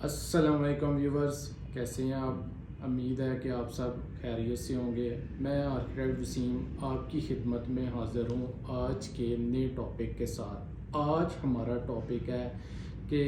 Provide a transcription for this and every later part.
अस्सलाम वालेकुम व्यूवर्स, कैसे हैं आप? उम्मीद है कि आप सब खैरियत से होंगे। मैं आर्किटेक्ट वसीम आपकी खिदमत में हाज़िर हूँ आज के नए टॉपिक के साथ। आज हमारा टॉपिक है कि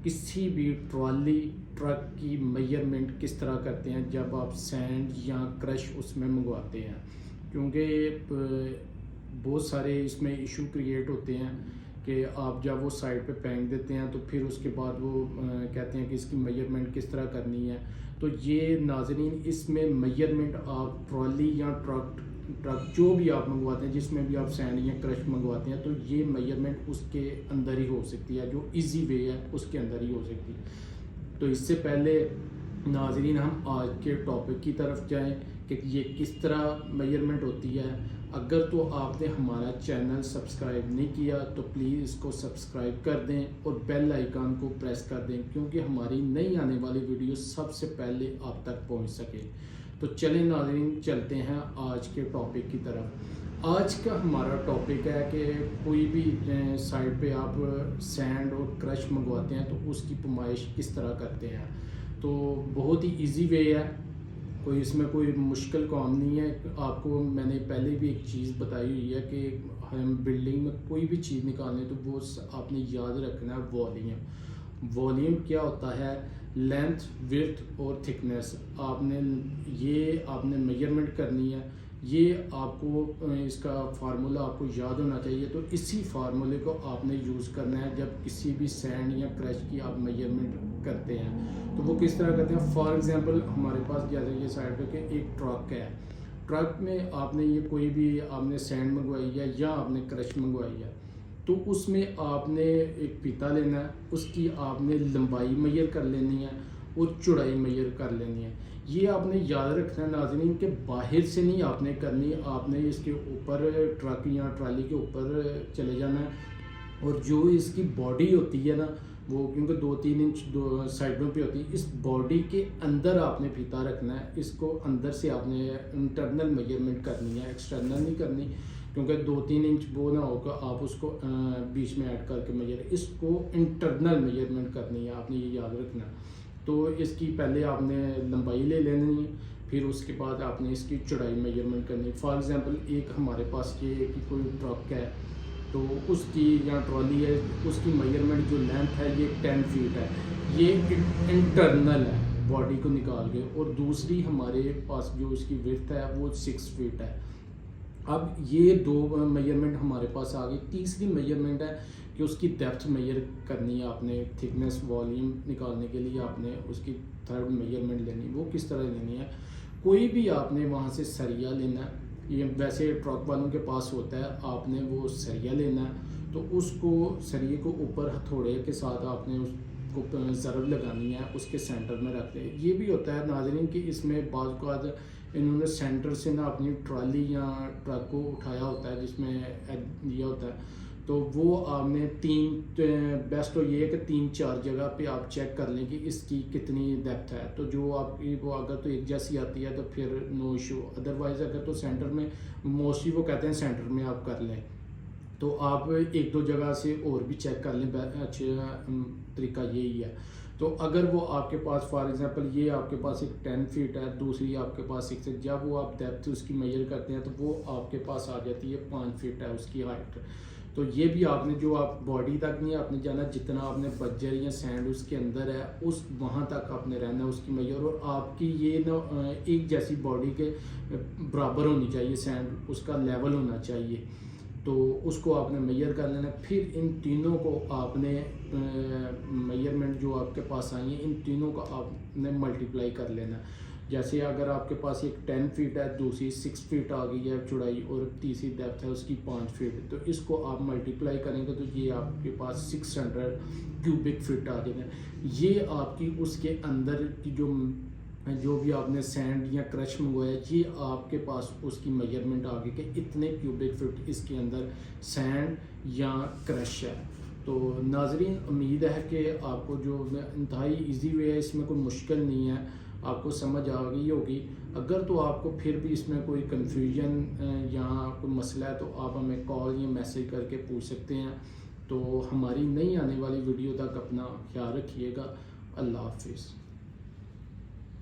किसी भी ट्रॉली ट्रक की मेजरमेंट किस तरह करते हैं जब आप सैंड या क्रश उसमें मंगवाते हैं, क्योंकि बहुत सारे इसमें इशू क्रिएट होते हैं कि आप जब वो साइड पे फेंक देते हैं तो फिर उसके बाद वो कहते हैं कि इसकी मेजरमेंट किस तरह करनी है। तो ये नाजरीन, इसमें मेजरमेंट आप ट्रॉली या ट्रक ट्रक जो भी आप मंगवाते हैं, जिसमें भी आप सैंड या क्रश मंगवाते हैं, तो ये मेजरमेंट उसके अंदर ही हो सकती है। जो इजी वे है उसके अंदर ही हो सकती है। तो इससे पहले नाजरीन हम आज के टॉपिक की तरफ जाएं कि ये किस तरह मेजरमेंट होती है। अगर तो आपने हमारा चैनल सब्सक्राइब नहीं किया तो प्लीज़ इसको सब्सक्राइब कर दें और बेल आइकन को प्रेस कर दें, क्योंकि हमारी नई आने वाली वीडियो सबसे पहले आप तक पहुंच सके। तो चलें नाज़रीन, चलते हैं आज के टॉपिक की तरफ। आज का हमारा टॉपिक है कि कोई भी साइट पे आप सैंड और क्रश मंगवाते हैं तो उसकी पैमाइश किस तरह करते हैं। तो बहुत ही इजी वे है, कोई इसमें कोई मुश्किल काम नहीं है। आपको मैंने पहले भी एक चीज़ बताई हुई है कि हम बिल्डिंग में कोई भी चीज़ निकालें तो वो आपने याद रखना है वॉल्यूम। वॉल्यूम क्या होता है? लेंथ, विड्थ और थिकनेस। आपने मेजरमेंट करनी है। ये आपको इसका फार्मूला आपको याद होना चाहिए। तो इसी फार्मूले को आपने यूज़ करना है जब किसी भी सैंड या क्रश की आप मेजरमेंट करते हैं। तो वो किस तरह करते हैं? फॉर एग्जांपल हमारे पास जैसे ये साइड पे कि एक ट्रक है। ट्रक में आपने ये कोई भी आपने सैंड मंगवाई है या आपने क्रश मंगवाई है, तो उसमें आपने एक फीता लेना है, उसकी आपने लंबाई मेजर कर लेनी है और चौड़ाई मेजर कर लेनी है। ये आपने याद रखना है नाज़रीन कि बाहर से नहीं आपने करनी, आपने इसके ऊपर ट्रक या ट्राली के ऊपर चले जाना है। और जो इसकी बॉडी होती है ना, वो क्योंकि 2-3 इंच दो साइडों पे होती है, इस बॉडी के अंदर आपने फीता रखना है। इसको अंदर से आपने इंटरनल मेजरमेंट करनी है, एक्सटर्नल नहीं करनी, क्योंकि 2-3 इंच वो ना होगा आप उसको बीच में ऐड करके मेजर, इसको इंटरनल मेजरमेंट करनी है, आपने ये याद रखना है। तो इसकी पहले आपने लंबाई ले लेनी है, फिर उसके बाद आपने इसकी चौड़ाई मेजरमेंट करनी है। फॉर एग्जांपल एक हमारे पास ये कि कोई ट्रक है तो उसकी या ट्रॉली है, उसकी मेजरमेंट जो लेंथ है ये 10 फीट है, ये इंटरनल है बॉडी को निकाल के। और दूसरी हमारे पास जो उसकी विड्थ है वो 6 फीट है। अब ये दो मेजरमेंट हमारे पास आ गई। तीसरी मेजरमेंट है कि उसकी डेप्थ मेजर करनी है आपने। थिकनेस वॉल्यूम निकालने के लिए आपने उसकी थर्ड मेजरमेंट लेनी। वो किस तरह लेनी है? कोई भी आपने वहाँ से सरिया लेना है, ये वैसे ट्रक वालों के पास होता है, आपने वो सरिया लेना है। तो उसको सरिये को ऊपर हथौड़े के साथ आपने उसको ज़रब लगानी है, उसके सेंटर में रखते हैं। ये भी होता है नाज़रीन कि इसमें बाज़ इन्होंने सेंटर से ना अपनी ट्राली या ट्रक को उठाया होता है जिसमें दिया होता है। तो वो आपने बेस्ट तो ये है कि 3-4 जगह पे आप चेक कर लें कि इसकी कितनी डेप्थ है। तो जो आपकी वो अगर तो एक जैसी आती है तो फिर नो इशू, अदरवाइज़ अगर तो सेंटर में, मोस्टली वो कहते हैं सेंटर में आप कर लें। तो आप 1-2 जगह से और भी चेक कर लें, अच्छा तरीका यही है। तो अगर वो आपके पास फॉर एग्जांपल ये आपके पास एक 10 फीट है, दूसरी आपके पास 6 है, जब वो आप डेप्थ उसकी मेजर करते हैं तो वो आपके पास आ जाती है 5 फीट है उसकी हाइट। तो ये भी आपने जो आप बॉडी तक नहीं आपने जाना, जितना आपने बज्जर या सैंड उसके अंदर है उस वहाँ तक आपने रहना उसकी मेजर। और आपकी ये ना एक जैसी बॉडी के बराबर होनी चाहिए, सैंड उसका लेवल होना चाहिए। तो उसको आपने मेजर कर लेना। फिर इन तीनों को आपने मेजरमेंट जो आपके पास आई है इन तीनों को आपने मल्टीप्लाई कर लेना। जैसे अगर आपके पास एक 10 फीट है, दूसरी 6 फीट आ गई है चौड़ाई और तीसरी डेप्थ है उसकी 5 फीट, तो इसको आप मल्टीप्लाई करेंगे तो ये आपके पास 600 क्यूबिक फीट आ जाएगा। ये आपकी उसके अंदर की जो भी आपने सैंड या क्रश मंगवाया, ये आपके पास उसकी मेजरमेंट आ गई कि इतने क्यूबिक फीट इसके अंदर सैंड या क्रश है। तो नाजरीन, उम्मीद है कि आपको जो इंतहाई इजी वे है, इसमें कोई मुश्किल नहीं है, आपको समझ आ गई होगी। अगर तो आपको फिर भी इसमें कोई कन्फ्यूजन या कोई मसला है तो आप हमें कॉल या मैसेज करके पूछ सकते हैं। तो हमारी नई आने वाली वीडियो तक अपना ख्याल रखिएगा। अल्लाह हाफिज़।